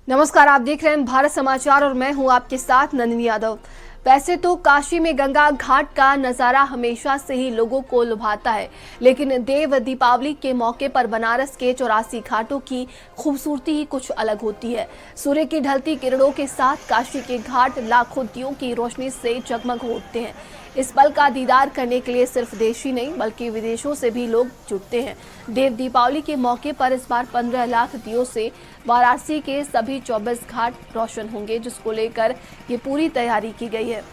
नमस्कार, आप देख रहे हैं भारत समाचार और मैं हूं आपके साथ नंदिनी यादव। वैसे तो काशी में गंगा घाट का नजारा हमेशा से ही लोगों को लुभाता है, लेकिन देव दीपावली के मौके पर बनारस के 84 घाटों की खूबसूरती ही कुछ अलग होती है। सूर्य की ढलती किरणों के साथ काशी के घाट लाखों दियों की रोशनी से जगमग उठते हैं। इस पल का दीदार करने के लिए सिर्फ देश ही नहीं बल्कि विदेशों से भी लोग जुटते हैं। देव दीपावली के मौके पर इस बार 15 लाख दियों से वाराणसी के सभी 24 घाट रोशन होंगे, जिसको लेकर ये पूरी तैयारी की गई है।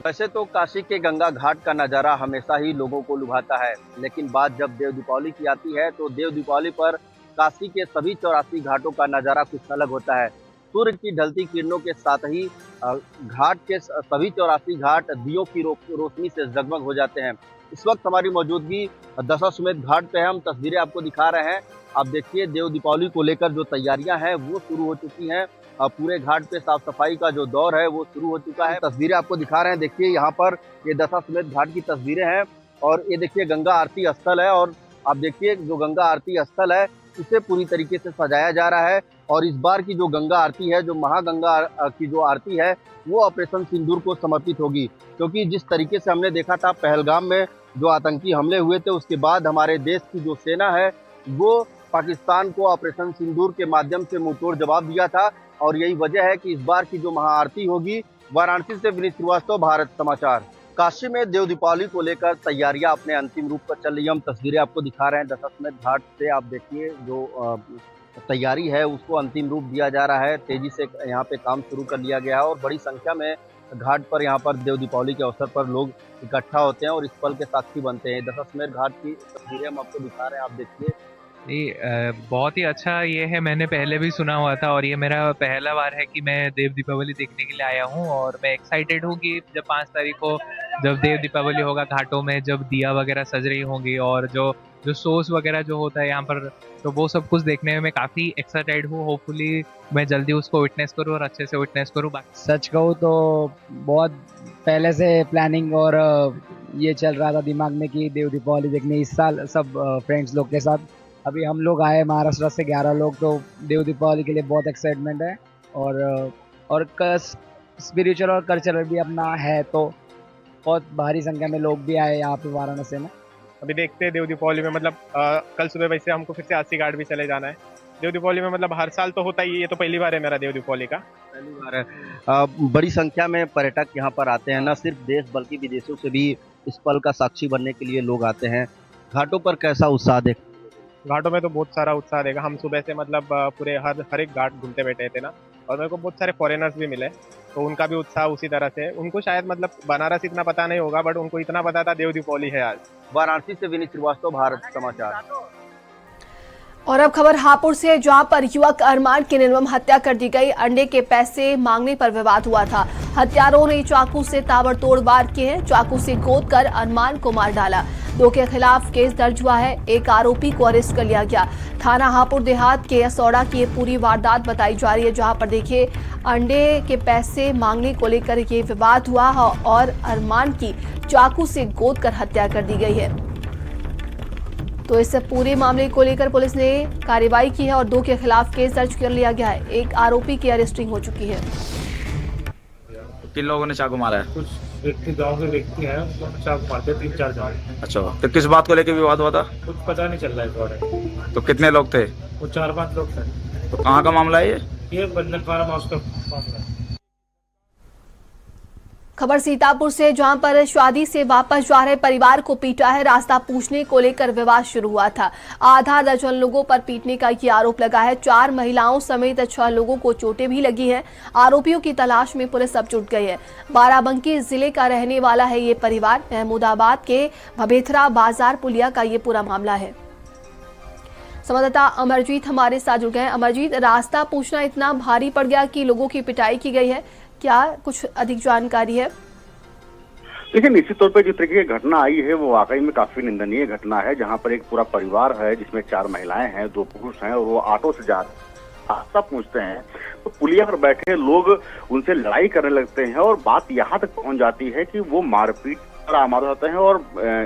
वैसे तो काशी के गंगा घाट का नज़ारा हमेशा ही लोगों को लुभाता है, लेकिन बात जब देव दीपावली की आती है तो देव दीपावली पर काशी के सभी 84 घाटों का नज़ारा कुछ अलग होता है। सूर्य की ढलती किरणों के साथ ही घाट के सभी 84 घाट दियों की रोशनी से जगमग हो जाते हैं। इस वक्त हमारी मौजूदगी दशाश्वमेध घाट पे है। हम तस्वीरें आपको दिखा रहे हैं। आप देखिए, देव दीपावली को लेकर जो तैयारियां हैं वो शुरू हो चुकी हैं। पूरे घाट पे साफ सफाई का जो दौर है वो शुरू हो चुका है। तस्वीरें आपको दिखा रहे हैं। देखिए, यहाँ पर ये दशाश्वमेध घाट की तस्वीरें हैं और ये देखिए गंगा आरती स्थल है। और आप देखिए, जो गंगा आरती स्थल है उसे पूरी तरीके से सजाया जा रहा है। और इस बार की जो गंगा आरती है, जो महागंगा की जो आरती है, वो ऑपरेशन सिंदूर को समर्पित होगी। क्योंकि जिस तरीके से हमने देखा था पहलगाम में जो आतंकी हमले हुए थे, उसके बाद हमारे देश की जो सेना है वो पाकिस्तान को ऑपरेशन सिंदूर के माध्यम से मुंहतोड़ जवाब दिया था। और यही वजह है कि इस बार की जो महाआरती होगी। वाराणसी से विनीत श्रीवास्तव, भारत समाचार। काशी में देव दीपावली को लेकर तैयारियां अपने अंतिम रूप पर चल रही है। हम तस्वीरें आपको दिखा रहे हैं दशाश्वमेध घाट से। आप देखिए, जो तैयारी है उसको अंतिम रूप दिया जा रहा है। तेजी से यहाँ पे काम शुरू कर लिया गया है और बड़ी संख्या में घाट पर यहाँ पर देव दीपावली के अवसर पर लोग इकट्ठा होते हैं और इस पल के साक्षी बनते हैं। दशाश्वमेध घाट की तस्वीरें हम आपको दिखा रहे हैं। आप देखिए, बहुत ही अच्छा ये है। मैंने पहले भी सुना हुआ था और ये मेरा पहला बार है कि मैं देव दीपावली देखने के लिए आया हूँ। और मैं एक्साइटेड हूँ कि जब 5 तारीख को जब देव दीपावली होगा, घाटों में जब दिया वगैरह सज रही होंगी और जो सोर्स वगैरह जो होता है यहाँ पर, तो वो सब कुछ देखने में मैं काफ़ी एक्साइटेड हूँ। होपफुली मैं जल्दी उसको विटनेस करूँ और अच्छे से विटनेस करूँ। सच कहूँ तो बहुत पहले से प्लानिंग और ये चल रहा था दिमाग में कि देव दीपावली देखने इस साल सब फ्रेंड्स लोग के साथ। अभी हम लोग आए महाराष्ट्र से 11 लोग, तो देव दीपावली के लिए बहुत एक्साइटमेंट है। और स्पिरिचुअल और कल्चरल भी अपना है, तो बहुत भारी संख्या में लोग भी आए यहाँ पे वाराणसी में। अभी देखते हैं देव दीपावली में, मतलब कल सुबह वैसे हमको फिर से 80 घाट भी चले जाना है। देव दीपावली में मतलब हर साल तो होता ही है, ये तो पहली बार है मेरा देव दीपावली का। पहली बार है। बड़ी संख्या में पर्यटक यहाँ पर आते हैं। न सिर्फ देश बल्कि विदेशों से भी इस पल का साक्षी बनने के लिए लोग आते हैं। घाटों पर कैसा उत्साह देख? घाटों में तो बहुत सारा उत्साह रहेगा। हम सुबह से मतलब पूरे हर एक घाट घूमते बैठे थे ना, और मेरे को बहुत सारे फॉरेनर्स भी मिले, तो उनका भी उत्साह उसी तरह से। उनको शायद मतलब बनारस इतना पता नहीं होगा, बट उनको इतना पता था देव दीपावली है आज। वाराणसी से विनीत श्रीवास्तव, भारत समाचार। और अब खबर हापुड़ से, जहां पर युवक अरमान की निर्मम हत्या कर दी गई। अंडे के पैसे मांगने पर विवाद हुआ था। हत्यारों ने चाकू से ताबड़तोड़ वार किए हैं। चाकू से गोद कर अरमान को मार डाला। 2 के खिलाफ केस दर्ज हुआ है। एक आरोपी को अरेस्ट कर लिया गया। थाना हापुड़ देहात के असौड़ा की ये पूरी वारदात बताई जा रही है, जहां पर देखिए अंडे के पैसे मांगने को लेकर ये विवाद हुआ और अरमान की चाकू से गोद कर हत्या कर दी गई है। तो इस पूरे मामले को लेकर पुलिस ने कार्रवाई की है और 2 के खिलाफ केस दर्ज कर लिया गया है। एक आरोपी की अरेस्टिंग हो चुकी है। किन लोगों ने चाकू मारा है? कुछ व्यक्ति, गांव के व्यक्ति हैं, उनको चाकू मारते 3-4 जन। अच्छा, तो किस बात को लेकर विवाद हुआ था? कुछ पता नहीं चल रहा है इस बारे में। तो कितने लोग थे? वो 4-5 लोग थे। तो कहाँ का मामला है ये बंधन फार्म हाउस का मामला है। खबर सीतापुर से, जहां पर शादी से वापस जा रहे परिवार को पीटा है। रास्ता पूछने को लेकर विवाद शुरू हुआ था। आधा दर्जन लोगों पर पीटने का ये आरोप लगा है। 4 महिलाओं समेत 6 लोगों को चोटें भी लगी हैं। आरोपियों की तलाश में पुलिस अब जुट गई है। बाराबंकी जिले का रहने वाला है ये परिवार। महमूदाबाद के भबेथरा बाजार पुलिया का ये पूरा मामला है। संवाददाता अमरजीत हमारे साथ जुड़ गए। अमरजीत, रास्ता पूछना इतना भारी पड़ गया कि लोगों की पिटाई की गई है, क्या कुछ अधिक जानकारी है? देखिए, निश्चित तौर पर जिस तरीके की घटना आई है वो वाकई में काफी निंदनीय घटना है, जहां पर एक पूरा परिवार है जिसमें 4 महिलाएं हैं, 2 पुरुष हैं, और वो ऑटो से जा रास्ता पूछते हैं तो पुलिया पर बैठे लोग उनसे लड़ाई करने लगते हैं और बात यहाँ तक पहुंच जाती है कि वो मारपीट आमाद होते हैं और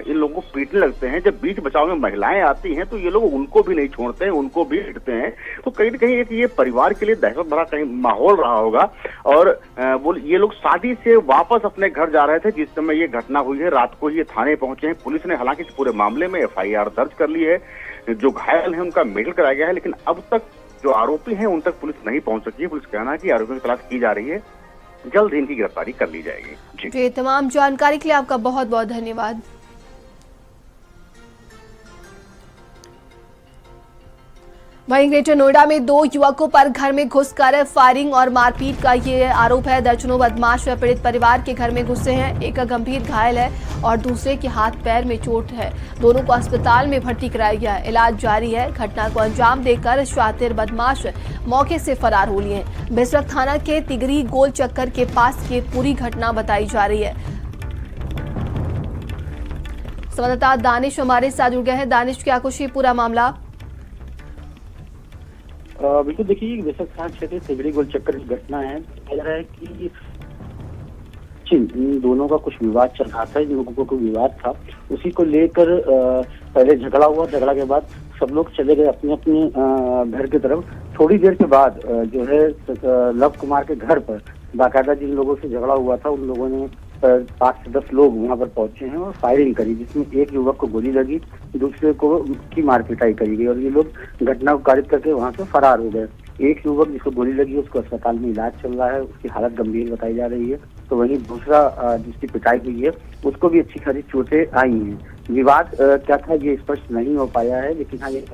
इन लोगों को पीटने लगते हैं। जब बीच बचाव में महिलाएं आती हैं तो ये लोग उनको भी नहीं छोड़ते हैं, उनको भी पीटते हैं। तो कहीं न कहीं एक ये परिवार के लिए दहशत भरा कहीं माहौल रहा होगा। और ये लोग शादी से वापस अपने घर जा रहे थे जिस समय ये घटना हुई है। रात को ही ये थाने पहुंचे हैं। पुलिस ने हालांकि इस पूरे मामले में FIR दर्ज कर ली है। जो घायल है उनका मेडिकल कराया गया है, लेकिन अब तक जो आरोपी हैं उन तक पुलिस नहीं पहुंच सकी है। पुलिस का कहना है कि आरोपियों की तलाश की जा रही है, जल्द ही इनकी गिरफ्तारी कर ली जाएगी। जी, तमाम जानकारी के लिए आपका बहुत बहुत धन्यवाद। वहीं ग्रेटर नोएडा में 2 युवकों पर घर में घुसकर फायरिंग और मारपीट का ये आरोप है। दर्जनों बदमाश पीड़ित परिवार के घर में घुसे हैं। एक गंभीर घायल है और दूसरे के हाथ पैर में चोट है। दोनों को अस्पताल में भर्ती कराया गया है, इलाज जारी है। घटना को अंजाम देकर शातिर बदमाश मौके से फरार हो लिए हैं। बिसरख थाना के तिगरी गोल चक्कर के पास ये पूरी घटना बताई जा रही है। संवाददाता दानिश हमारे साथ जुड़ गए हैं। दानिश, क्या कुछ ये पूरा मामला? बिल्कुल, देखिए बेशक थाना क्षेत्र तिगड़ी गोल चक्कर की घटना है। कह रहा है कि इन दोनों का कुछ विवाद चल रहा था। इन लोगों को कोई विवाद था, उसी को लेकर पहले झगड़ा हुआ। झगड़ा के बाद सब लोग चले गए अपने अपने घर की तरफ। थोड़ी देर के बाद जो है लव कुमार के घर पर बाकायदा जिन लोगों से झगड़ा हुआ था उन लोगों ने 5 से 10 लोग वहां पर पहुंचे हैं और फायरिंग करी, जिसमें एक युवक को गोली लगी, दूसरे को की मारपिटाई करी गई और ये लोग घटना को कारित करके वहां से फरार हो गए। एक युवक जिसको गोली लगी उसको अस्पताल में इलाज चल रहा है, उसकी हालत गंभीर बताई जा रही है। तो वहीं दूसरा जिसकी पिटाई हुई है उसको भी अच्छी खासी चोटें आई हैं। विवाद क्या था ये स्पष्ट नहीं हो पाया है, लेकिन हाँ ये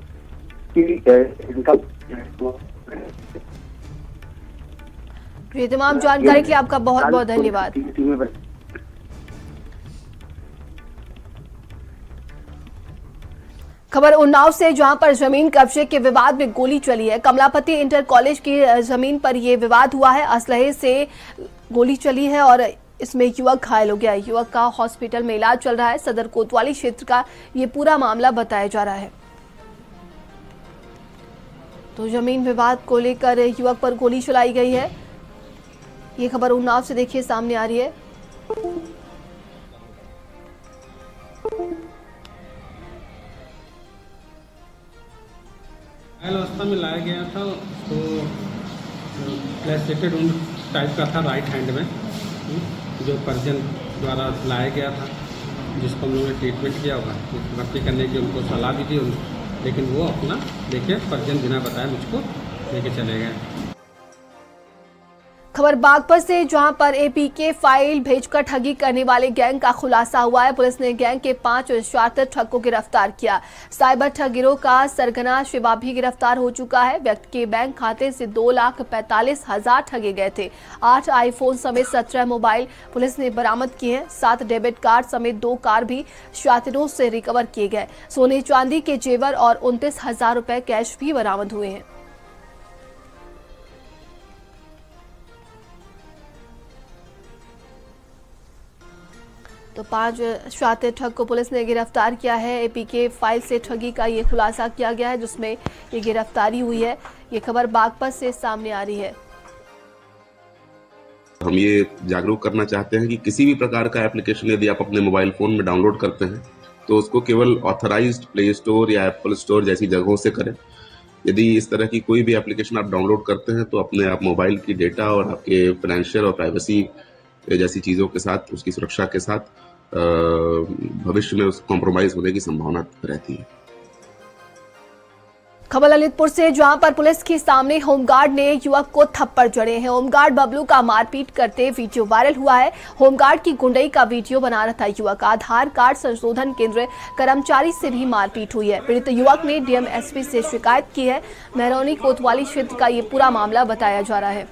इनका ये तमाम जानकारी के लिए आपका बहुत बहुत धन्यवाद। खबर उन्नाव से, जहां पर जमीन कब्जे के विवाद में गोली चली है। कमलापति इंटर कॉलेज की जमीन पर यह विवाद हुआ है। असलहे से गोली चली है और इसमें युवक घायल हो गया है। युवक का हॉस्पिटल में इलाज चल रहा है। सदर कोतवाली क्षेत्र का ये पूरा मामला बताया जा रहा है। तो जमीन विवाद को लेकर युवक पर गोली चलाई गई है। ये खबर उन्नाव से देखिए सामने आ रही है। अवस्था में लाया गया था, तो प्लेसेटेड उन टाइप का था राइट हैंड में, जो पर्जन द्वारा लाया गया था, जिसको हम लोगों ने ट्रीटमेंट किया हुआ, भर्ती करने की उनको सलाह भी दी, लेकिन वो अपना लेके पर्जन बिना बताए मुझको लेके चले गए। खबर बागपत से, जहां पर APK फाइल भेजकर ठगी करने वाले गैंग का खुलासा हुआ है। पुलिस ने गैंग के 5 शातिर ठग को गिरफ्तार किया। साइबर ठग गिरोह का सरगना शिवा भी गिरफ्तार हो चुका है। व्यक्ति के बैंक खाते से 2,45,000 ठगे गए थे। 8 आईफोन समेत 17 मोबाइल पुलिस ने बरामद किए हैं। 7 डेबिट कार्ड समेत 2 कार भी शातिरों से रिकवर किए गए। सोने चांदी के जेवर और 29,000 रुपए कैश भी बरामद हुए हैं। तो 5 शातिर ठग को पुलिस ने गिरफ्तार किया है। APK फाइल से ठगी का ये खुलासा किया गया है, जिसमें ये गिरफ्तारी हुई है। ये खबर बागपत से सामने आ रही है। हम ये जागरूक करना चाहते हैं कि किसी भी प्रकार का एप्लीकेशन यदि आप अपने मोबाइल फोन में डाउनलोड करते हैं तो उसको केवल ऑथराइज्ड प्ले स्टोर या एप्पल स्टोर जैसी जगहों से करें। यदि इस तरह की कोई भी एप्लीकेशन आप डाउनलोड करते हैं तो अपने आप मोबाइल की डेटा और आपके फाइनेंशियल और प्राइवेसी जैसी चीज़ों के साथ, उसकी सुरक्षा के साथ भविष्य में उस कॉम्प्रोमाइज होने की संभावना रहती है। खबर ललितपुर से, जहां पर पुलिस के सामने होमगार्ड ने युवक को थप्पड़ जड़े हैं। होमगार्ड बबलू का मारपीट करते वीडियो वायरल हुआ है। होमगार्ड की गुंडई का वीडियो बना रहा था युवक। आधार कार्ड संशोधन केंद्र कर्मचारी से भी मारपीट हुई है। पीड़ित युवक ने DMSP से शिकायत की है। महरौनी कोतवाली क्षेत्र का ये पूरा मामला बताया जा रहा है।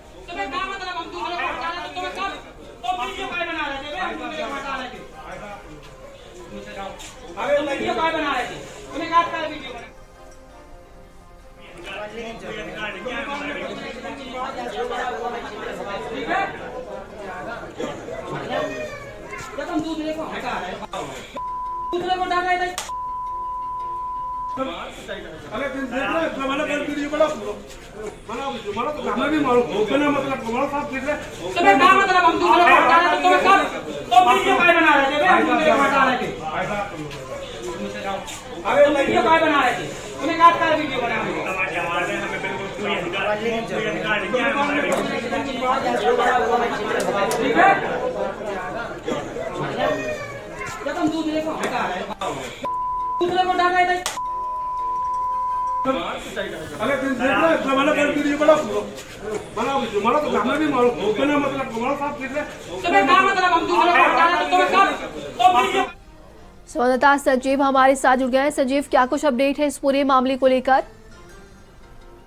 संवाददाता संजीव हमारे साथ जुड़ गए हैं। संजीव, क्या कुछ अपडेट है इस पूरे मामले को लेकर?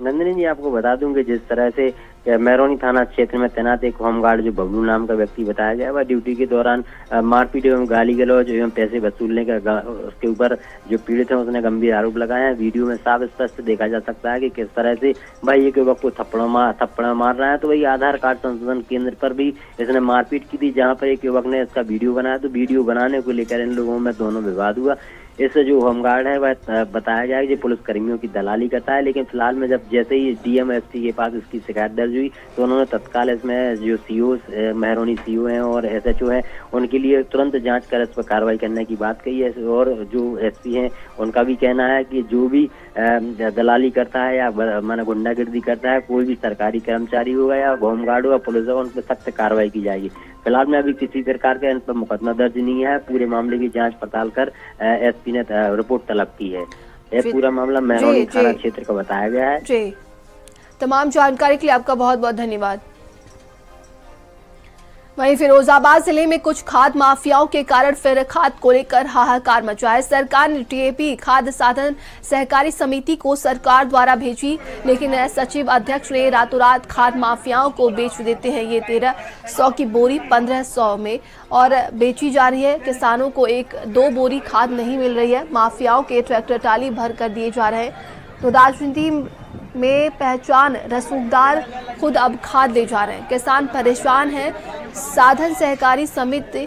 नंदिनी जी, आपको बता दूं कि जिस तरह से मैरोनी थाना क्षेत्र में तैनात एक होमगार्ड जो बबलू नाम का व्यक्ति बताया गया, वह ड्यूटी के दौरान मारपीट एवं गाली गलौज एवं पैसे वसूलने का उसके ऊपर जो पीड़ित है उसने गंभीर आरोप लगाए हैं। वीडियो में साफ स्पष्ट देखा जा सकता है कि किस तरह से भाई एक युवक को थप्पड़ मार रहा है। तो वही आधार कार्ड संशोधन केंद्र पर भी इसने मारपीट की थी, जहाँ पर एक युवक ने इसका वीडियो बनाया। तो वीडियो बनाने को लेकर इन लोगों में दोनों विवाद हुआ। इससे जो होमगार्ड है वह बताया गया कि पुलिस कर्मियों की दलाली करता है, लेकिन फिलहाल में जब जैसे ही डीएम एसपी के पास इसकी शिकायत दर्ज हुई तो उन्होंने तत्काल इसमें जो सीओ महरौनी सीओ हैं और एसएचओ हैं उनके लिए तुरंत जांच कर इस पर कार्रवाई करने की बात कही है। और जो एसपी हैं उनका भी कहना है कि जो भी दलाली करता है या माना गुंडागिर्दी करता है, कोई भी सरकारी कर्मचारी होगा या होमगार्ड होगा, पुलिस होगा, उन पर सख्त कार्रवाई की जाएगी। फिलहाल में अभी किसी प्रकार का इन पर मुकदमा दर्ज नहीं है। पूरे मामले की जांच पड़ताल कर एसपी ने रिपोर्ट तलब की है। यह पूरा मामला महरौनी थाना क्षेत्र का बताया गया है। जी, तमाम जानकारी के लिए आपका बहुत बहुत धन्यवाद। वहीं फिरोजाबाद जिले में कुछ खाद माफियाओं के कारण फिर खाद को लेकर हाहाकार मचा है। सरकार ने टीएपी खाद्य साधन सहकारी समिति को सरकार द्वारा भेजी, लेकिन सचिव अध्यक्ष ने रातों रात खाद माफियाओं को बेच देते हैं। ये 1300 की बोरी 1500 में और बेची जा रही है। किसानों को 1-2 बोरी खाद नहीं मिल रही है। माफियाओं के ट्रैक्टर टाली भर कर दिए जा रहे हैं। तो राजनीति में पहचान रसूखदार खुद अब खाद ले जा रहे हैं। किसान परेशान हैं। साधन सहकारी समिति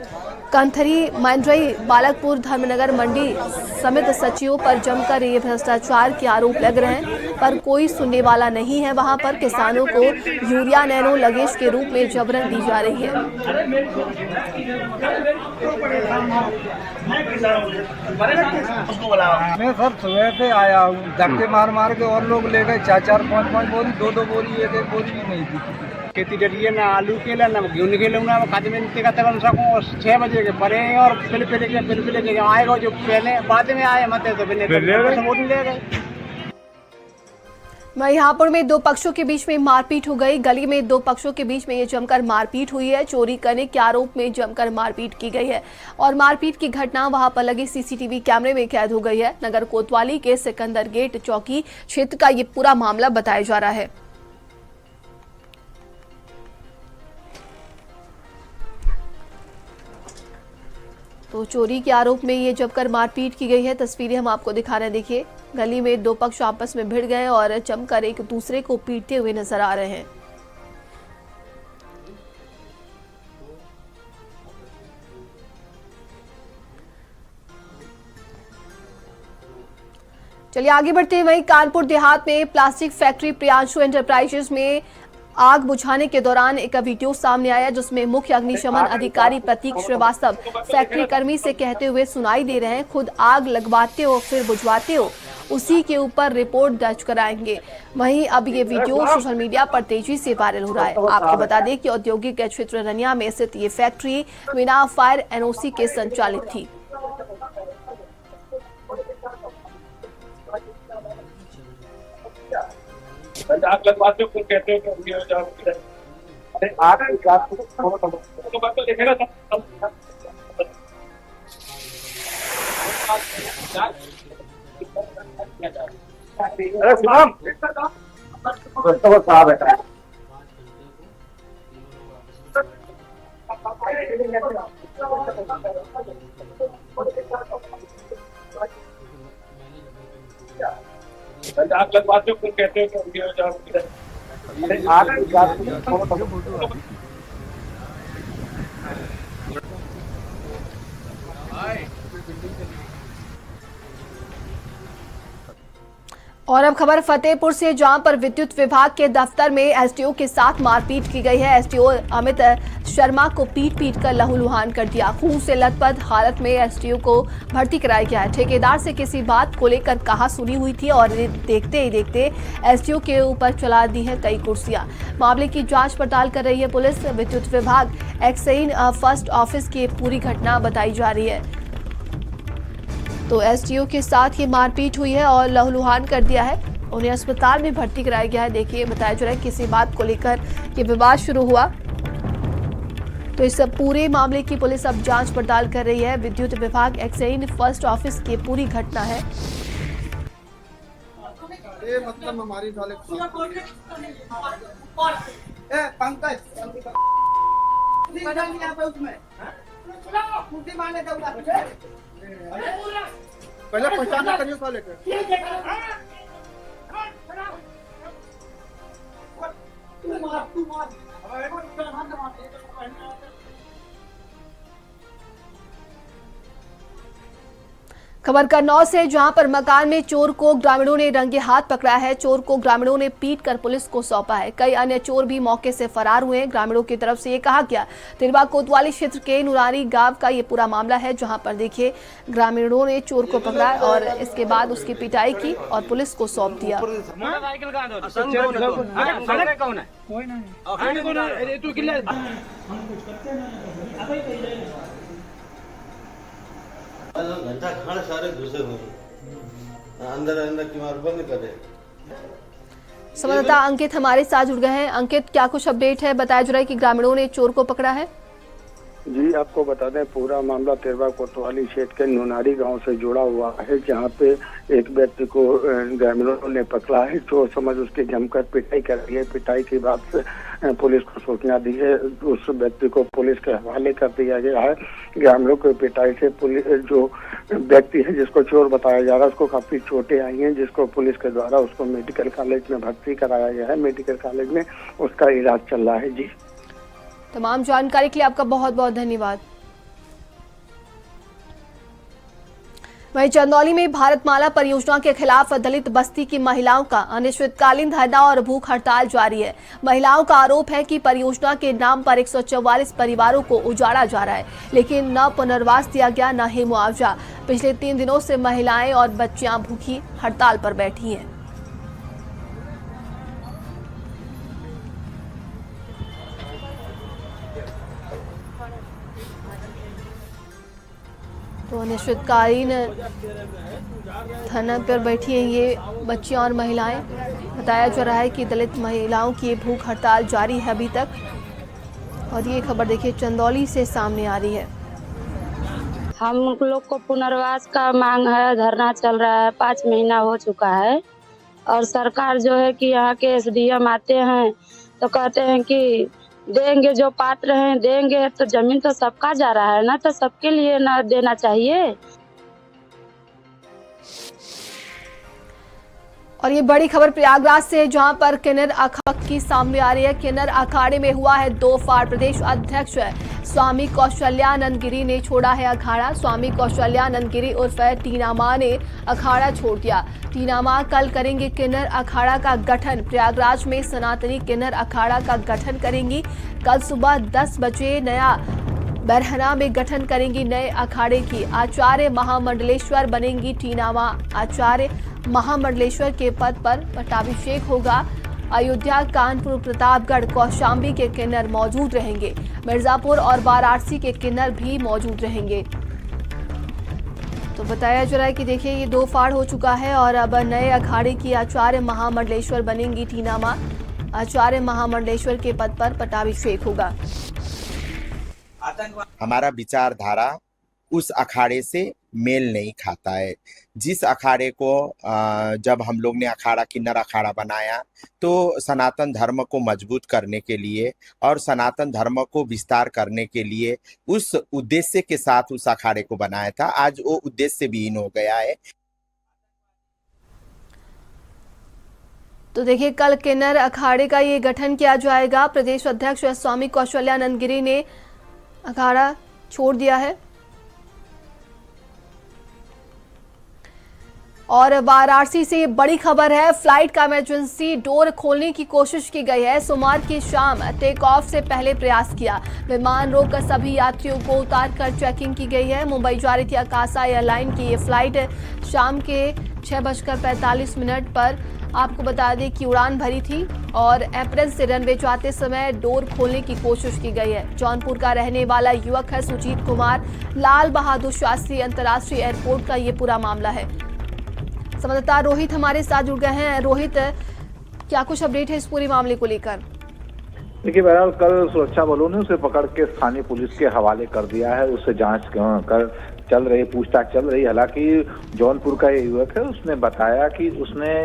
कंथरी, मंडई, बालकपुर, धर्मनगर मंडी समिति सचिवों पर जमकर ये भ्रष्टाचार के आरोप लग रहे हैं, पर कोई सुनने वाला नहीं है। वहां पर किसानों को यूरिया नैनो लगेज के रूप में जबरन दी जा रही है। मैं सर सुबह से आया हूँ, धक्के मार मार के और लोग ले गए 4-4, 5-5 बोरी, 2-2 बोरी, 1-1 बोरी भी नहीं थी। खेती डरिए ना आलू के लिए ना गेहूं के लिए ना खाद में का तक सकूँ 6 बजे के परे और फिर के आएगा जो पहले बाद में आए मत तो ले गए। महिहापुर में 2 पक्षों के बीच में मारपीट हो गई। गली में 2 पक्षों के बीच में ये जमकर मारपीट हुई है। चोरी करने के आरोप में जमकर मारपीट की गई है और मारपीट की घटना वहां पर लगे सीसीटीवी कैमरे में कैद हो गई है। नगर कोतवाली के सिकंदर गेट चौकी क्षेत्र का ये पूरा मामला बताया जा रहा है। तो चोरी के आरोप में ये जमकर मारपीट की गई है। तस्वीरें हम आपको दिखा रहे हैं। देखिए, गली में 2 पक्ष आपस में भिड़ गए और जमकर एक दूसरे को पीटते हुए नजर आ रहे हैं। चलिए आगे बढ़ते हैं। वहीं कानपुर देहात में प्लास्टिक फैक्ट्री प्रियांशु एंटरप्राइजेस में आग बुझाने के दौरान एक वीडियो सामने आया, जिसमें मुख्य अग्निशमन अधिकारी प्रतीक श्रीवास्तव फैक्ट्री कर्मी से कहते हुए सुनाई दे रहे हैं, खुद आग लगवाते हो फिर बुझवाते हो, उसी के ऊपर रिपोर्ट दर्ज कराएंगे। वहीं अब ये वीडियो सोशल मीडिया पर तेजी से वायरल हो रहा है। आपको बता दें कि औद्योगिक क्षेत्र रनिया में स्थित ये फैक्ट्री बिना फायर एनओसी के संचालित थी। आग लगवाते हो कहते हो कि अरे आग तो देखेगा अरे सुनाम तो साहब है आग लगवाते हो कहते हो कि और अब खबर फतेहपुर से, जहां पर विद्युत विभाग के दफ्तर में एसडीओ के साथ मारपीट की गई है। एसडीओ अमित शर्मा को पीट कर लहूलुहान कर दिया। खून से लथपथ हालत में एसडीओ को भर्ती कराया गया है। ठेकेदार से किसी बात को लेकर कहासुनी हुई थी और देखते ही देखते एसडीओ के ऊपर चला दी है कई कुर्सियां। मामले की जांच पड़ताल कर रही है पुलिस। विद्युत विभाग एक्साइन फर्स्ट ऑफिस की पूरी घटना बताई जा रही है। तो एसडीओ के साथ ये मारपीट हुई है और लहूलुहान कर दिया है। उन्हें अस्पताल में भर्ती कराया गया है। देखिए, बताया जा रहा है किसी बात को लेकर ये विवाद शुरू हुआ। तो इस पूरे मामले की पुलिस अब जांच पड़ताल कर रही है। विद्युत विभाग एक्साइन फर्स्ट ऑफिस की पूरी घटना है। ये मतलब हमारी पहले पहचान करिए साले के। खबर कन्नौज से, जहां पर मकान में चोर को ग्रामीणों ने रंगे हाथ पकड़ा है। चोर को ग्रामीणों ने पीटकर पुलिस को सौंपा है। कई अन्य चोर भी मौके से फरार हुए हैं। ग्रामीणों की तरफ से ये कहा गया। तिरवा कोतवाली क्षेत्र के नुरानी गांव का ये पूरा मामला है, जहां पर देखिए ग्रामीणों ने चोर को पकड़ा और इसके बाद उसकी पिटाई की और पुलिस को सौंप दिया। घंटा खाना सारे घुसे हुए अंदर किमार बंद करे। संवाददाता अंकित हमारे साथ जुड़ गए हैं। अंकित, क्या कुछ अपडेट है? बताया जा रहा है कि ग्रामीणों ने चोर को पकड़ा है। जी, आपको बता दें पूरा मामला तिरवा कोतवाली क्षेत्र के नुनारी गांव से जुड़ा हुआ है, जहां पे एक व्यक्ति को ग्रामीणों ने पकड़ा है। चोर समझ उसकी जमकर पिटाई कर दी है। पिटाई के बाद पुलिस को सूचना दी है। उस व्यक्ति को पुलिस के हवाले कर दिया गया है। ग्रामीणों की पिटाई से पुलिस जो व्यक्ति है जिसको चोर बताया जा रहा है उसको काफी चोटें आई हैं, जिसको पुलिस के द्वारा उसको मेडिकल कॉलेज में भर्ती कराया गया है। मेडिकल कॉलेज में उसका इलाज चल रहा है। जी, तमाम जानकारी के लिए आपका बहुत बहुत धन्यवाद। वहीं चंदौली में भारतमाला परियोजना के खिलाफ दलित बस्ती की महिलाओं का अनिश्चितकालीन धरना और भूख हड़ताल जारी है। महिलाओं का आरोप है कि परियोजना के नाम पर 144 परिवारों को उजाड़ा जा रहा है, लेकिन न पुनर्वास दिया गया, न ही मुआवजा। पिछले 3 दिनों से महिलाएं और बच्चियां भूखी हड़ताल पर बैठी हैं। तो अनिश्चितकालीन धरना पर बैठी हैं ये बच्चियां और महिलाएं। बताया जा रहा है कि दलित महिलाओं की भूख हड़ताल जारी है अभी तक। और ये खबर देखिए चंदौली से सामने आ रही है। हम लोग को पुनर्वास का मांग है। धरना चल रहा है, 5 महीना हो चुका है। और सरकार जो है कि यहाँ के एसडीएम आते हैं तो कहते हैं कि देंगे, जो पात्र हैं देंगे। तो जमीन तो सबका जा रहा है ना, तो सबके लिए ना देना चाहिए। और ये बड़ी खबर प्रयागराज से, जहां पर किन्नर अखाड़ा की सामने आ रही है। किन्नर अखाड़े में हुआ है 2 फाड़। प्रदेश अध्यक्ष स्वामी कौशल्यानंद गिरी ने छोड़ा है अखाड़ा। स्वामी कौशल्यानंद गिरी उर्फ टीना मां ने अखाड़ा छोड़ दिया। टीना मां कल करेंगे किन्नर अखाड़ा का गठन। प्रयागराज में सनातनी किन्नर अखाड़ा का गठन करेंगी। कल सुबह 10 बजे नया बरहना में गठन करेंगी नए अखाड़े की। आचार्य महामंडलेश्वर बनेंगी टीना मां। आचार्य महामंडलेश्वर के पद पर पट्टाभिषेक होगा। अयोध्या, कानपुर, प्रतापगढ़, कौशाम्बी के किन्नर मौजूद रहेंगे। मिर्जापुर और वाराणसी के किन्नर भी मौजूद रहेंगे। तो बताया जा रहा है कि देखिए ये 2 फाड़ हो चुका है और अब नए अखाड़े की आचार्य महामंडलेश्वर बनेंगी टीना मां। आचार्य महामंडलेश्वर के पद पर पट्टाभिषेक होगा। हमारा विचारधारा उस अखाड़े से मेल नहीं खाता है। जिस अखाड़े को जब हम लोग ने अखाड़ा किन्नर अखाड़ा बनाया तो सनातन धर्म को मजबूत करने के लिए और सनातन धर्म को विस्तार करने के लिए उस उद्देश्य के साथ उस अखाड़े को बनाया था। आज वो उद्देश्य विहीन हो गया है। तो देखिए कल किन्नर अखाड़े का ये गठन किया जाएगा। प्रदेश अध्यक्ष स्वामी कौशल्यानंद गिरी ने अखाड़ा छोड़ दिया है। और वाराणसी से बड़ी खबर है। फ्लाइट का इमरजेंसी डोर खोलने की कोशिश की गई है। सोमवार की शाम टेक ऑफ से पहले प्रयास किया। विमान रोककर सभी यात्रियों को उतारकर चेकिंग की गई है। मुंबई जा रही थी आकाशा एयरलाइन की ये फ्लाइट शाम के 6:45 पर आपको बता दें कि उड़ान भरी थी और अप्रैल से रनवे जाते समय डोर खोलने की कोशिश की गई है। जौनपुर का रहने वाला युवक है सुजीत कुमार। लाल बहादुर शास्त्री अंतर्राष्ट्रीय एयरपोर्ट का ये पूरा मामला है। संवाददाता रोहित हमारे साथ जुड़ गए हैं। रोहित, क्या कुछ अपडेट है इस पूरे मामले को लेकर? देखिए, बहरहाल कल सुरक्षा बलों ने उसे पकड़ के स्थानीय पुलिस के हवाले कर दिया है। उससे जांच कर चल रही, पूछताछ चल रही। हालांकि जौनपुर का ये युवक है, उसने बताया कि उसने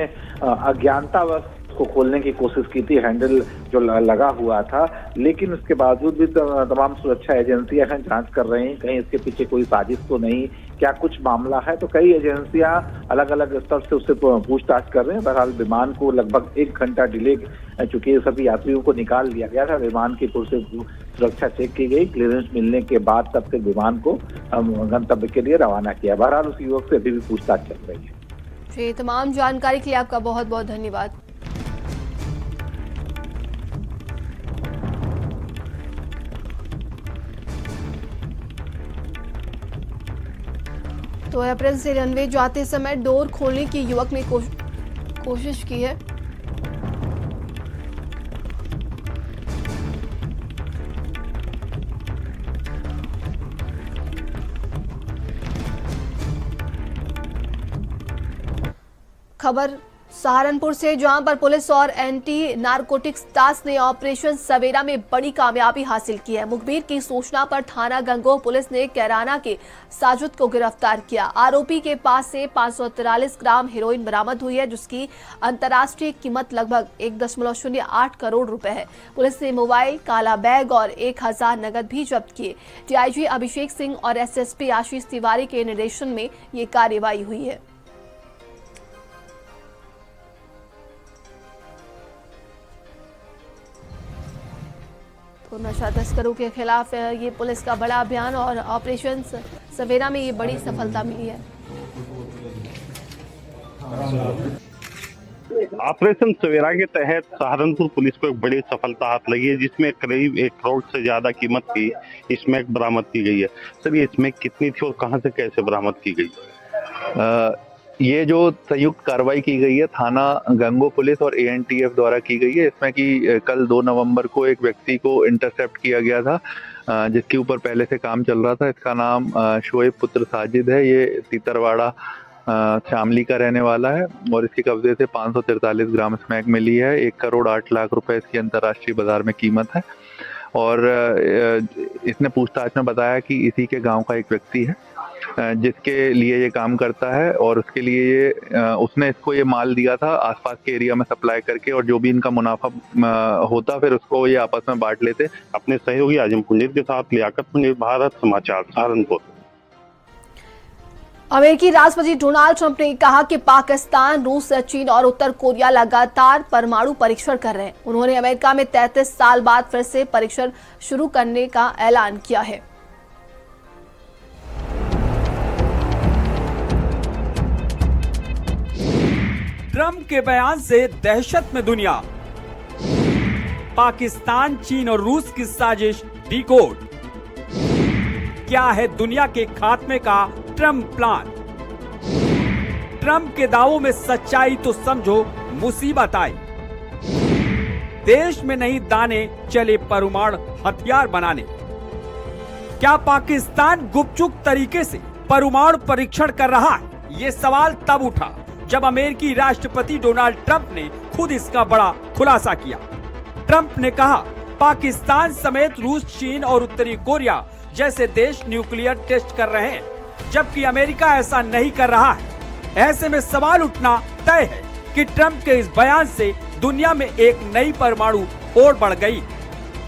अज्ञानतावश को खोलने की कोशिश की थी, हैंडल जो लगा हुआ था, लेकिन उसके बावजूद भी तमाम सुरक्षा एजेंसियां हैं, जांच कर रही हैं कहीं इसके पीछे कोई साजिश तो नहीं, क्या कुछ मामला है। तो कई एजेंसियां अलग अलग स्तर से उससे पूछताछ कर रहे हैं। बहरहाल विमान को लगभग 1 घंटा डिले, चूंकि सभी यात्रियों को निकाल लिया गया था, विमान की पुर से सुरक्षा चेक की गई। क्लियरेंस मिलने के बाद तब फिर विमान को गंतव्य के लिए रवाना किया। बहरहाल उस युवक से अभी भी पूछताछ चल रही है। जी, तमाम जानकारी के लिए आपका बहुत बहुत धन्यवाद। तो अप्रैल से रनवे जाते समय डोर खोलने की युवक ने कोशिश की है। खबर सहारनपुर से, जहां पर पुलिस और एंटी नारकोटिक्स टास्क ने ऑपरेशन सवेरा में बड़ी कामयाबी हासिल की है। मुखबिर की सूचना पर थाना गंगोह पुलिस ने कैराना के साजिद को गिरफ्तार किया। आरोपी के पास से 543 ग्राम हेरोइन बरामद हुई है, जिसकी अंतर्राष्ट्रीय कीमत लगभग 1.08 करोड़ रुपए है। पुलिस ने मोबाइल, काला बैग और 1000 नकद भी जब्त किए। डीआईजी अभिषेक सिंह और एसएसपी आशीष तिवारी के निर्देशन में ये कार्रवाई हुई है। तो नशा तस्करों के खिलाफ ये पुलिस का बड़ा अभियान और ऑपरेशन सवेरा में ये बड़ी सफलता मिली है। ऑपरेशन सवेरा के तहत सहारनपुर पुलिस को एक बड़ी सफलता हाथ लगी है, जिसमें करीब 1 करोड़ से ज्यादा कीमत की स्मैक बरामद की गई है। सर, ये स्मैक कितनी थी और कहां से कैसे बरामद की गई? ये जो संयुक्त कार्रवाई की गई है थाना गंगोह पुलिस और एएनटीएफ द्वारा की गई है, इसमें कि कल 2 नवंबर को एक व्यक्ति को इंटरसेप्ट किया गया था, जिसके ऊपर पहले से काम चल रहा था। इसका नाम शोएब पुत्र साजिद है। ये तीतरवाड़ा शामली का रहने वाला है और इसके कब्जे से 543 ग्राम स्मैक मिली है। 1 करोड़ 8 लाख रुपए इसकी अंतर्राष्ट्रीय बाजार में कीमत है। और इसने पूछताछ में बताया कि इसी के गांव का एक व्यक्ति है जिसके लिए ये काम करता है और उसके लिए ये उसने इसको ये माल दिया था आसपास के एरिया में सप्लाई करके, और जो भी इनका मुनाफा होता फिर उसको ये आपस में बांट लेते। अपने सहयोगी आजम पुंजीर के साथ लियाकत पुंजीर, भारत समाचार, सहारनपुर। अमेरिकी राष्ट्रपति डोनाल्ड ट्रंप ने कहा कि पाकिस्तान, रूस, चीन और उत्तर कोरिया लगातार परमाणु परीक्षण कर रहे हैं। उन्होंने अमेरिका में 33 साल बाद फिर से परीक्षण शुरू करने का ऐलान किया है। ट्रंप के बयान से दहशत में दुनिया। पाकिस्तान, चीन और रूस की साजिश डिकोड। क्या है दुनिया के खात्मे का ट्रंप प्लान? ट्रंप के दावों में सच्चाई तो समझो मुसीबत आई। देश में नहीं दाने चले परमाणु हथियार बनाने। क्या पाकिस्तान गुपचुप तरीके से परमाणु परीक्षण कर रहा है? ये सवाल तब उठा जब अमेरिकी राष्ट्रपति डोनाल्ड ट्रंप ने खुद इसका बड़ा खुलासा किया। ट्रंप ने कहा, पाकिस्तान समेत रूस, चीन और उत्तरी कोरिया जैसे देश न्यूक्लियर टेस्ट कर रहे हैं, जबकि अमेरिका ऐसा नहीं कर रहा है। ऐसे में सवाल उठना तय है कि ट्रंप के इस बयान से दुनिया में एक नई परमाणु और बढ़ गई।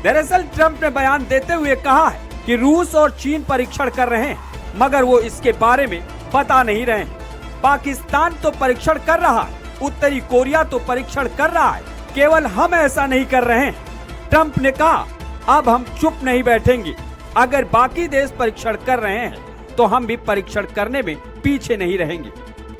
दरअसल ट्रंप ने बयान देते हुए कहा है कि रूस और चीन परीक्षण कर रहे हैं, मगर वो इसके बारे में बता नहीं रहे हैं। पाकिस्तान तो परीक्षण कर रहा है, उत्तरी कोरिया तो परीक्षण कर रहा है, केवल हम ऐसा नहीं कर रहे हैं। ट्रंप ने कहा, अब हम चुप नहीं बैठेंगे। अगर बाकी देश परीक्षण कर रहे हैं तो हम भी परीक्षण करने में पीछे नहीं रहेंगे।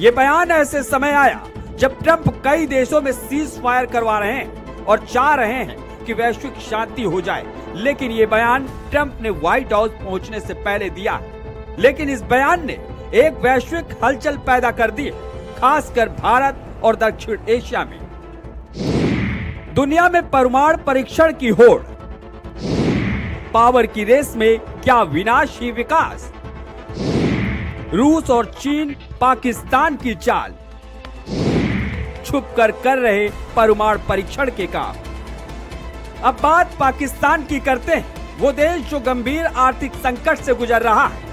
ये बयान ऐसे समय आया जब ट्रंप कई देशों में सीज फायर करवा रहे हैं और चाह रहे हैं कि वैश्विक शांति हो जाए, लेकिन ये बयान ट्रंप ने व्हाइट हाउस पहुंचने से पहले दिया है। लेकिन इस बयान ने एक वैश्विक हलचल पैदा कर दी, खासकर भारत और दक्षिण एशिया में। दुनिया में परमाणु परीक्षण की होड़, पावर की रेस में क्या विनाशी विकास, रूस और चीन पाकिस्तान की चाल, छुपकर कर रहे परमाणु परीक्षण के काम। अब बात पाकिस्तान की करते हैं, वो देश जो गंभीर आर्थिक संकट से गुजर रहा है,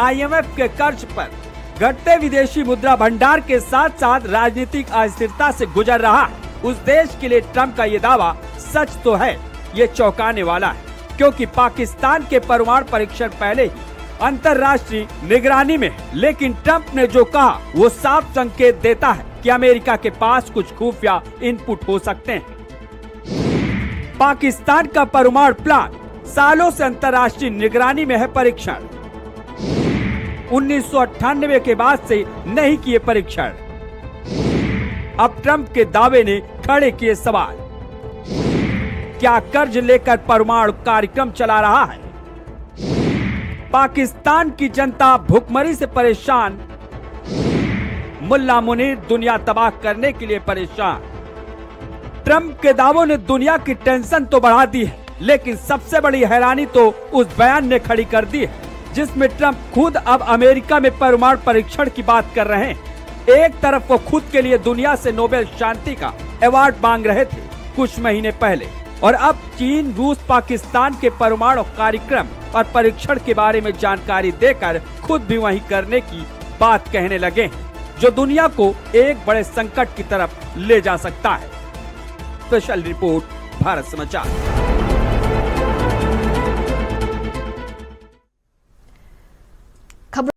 IMF के कर्ज पर, घटते विदेशी मुद्रा भंडार के साथ साथ राजनीतिक अस्थिरता से गुजर रहा है। उस देश के लिए ट्रंप का ये दावा सच तो है, ये चौंकाने वाला है, क्योंकि पाकिस्तान के परमाणु परीक्षण पहले ही अंतर्राष्ट्रीय निगरानी में है। लेकिन ट्रंप ने जो कहा वो साफ संकेत देता है कि अमेरिका के पास कुछ खुफिया इनपुट हो सकते हैं। पाकिस्तान का परमाणु प्लान सालों से अंतर्राष्ट्रीय निगरानी में है परीक्षण। 1998 के बाद से नहीं किए परीक्षण। अब ट्रंप के दावे ने खड़े किए सवाल, क्या कर्ज लेकर परमाणु कार्यक्रम चला रहा है? पाकिस्तान की जनता भुखमरी से परेशान, मुल्ला मुनीर दुनिया तबाह करने के लिए परेशान। ट्रंप के दावों ने दुनिया की टेंशन तो बढ़ा दी है, लेकिन सबसे बड़ी हैरानी तो उस बयान ने खड़ी कर दी है जिसमें ट्रंप खुद अब अमेरिका में परमाणु परीक्षण की बात कर रहे हैं। एक तरफ वो खुद के लिए दुनिया से नोबेल शांति का अवार्ड मांग रहे थे कुछ महीने पहले, और अब चीन, रूस, पाकिस्तान के परमाणु कार्यक्रम और परीक्षण के बारे में जानकारी देकर खुद भी वही करने की बात कहने लगे, जो दुनिया को एक बड़े संकट की तरफ ले जा सकता है। स्पेशल रिपोर्ट, भारत समाचार।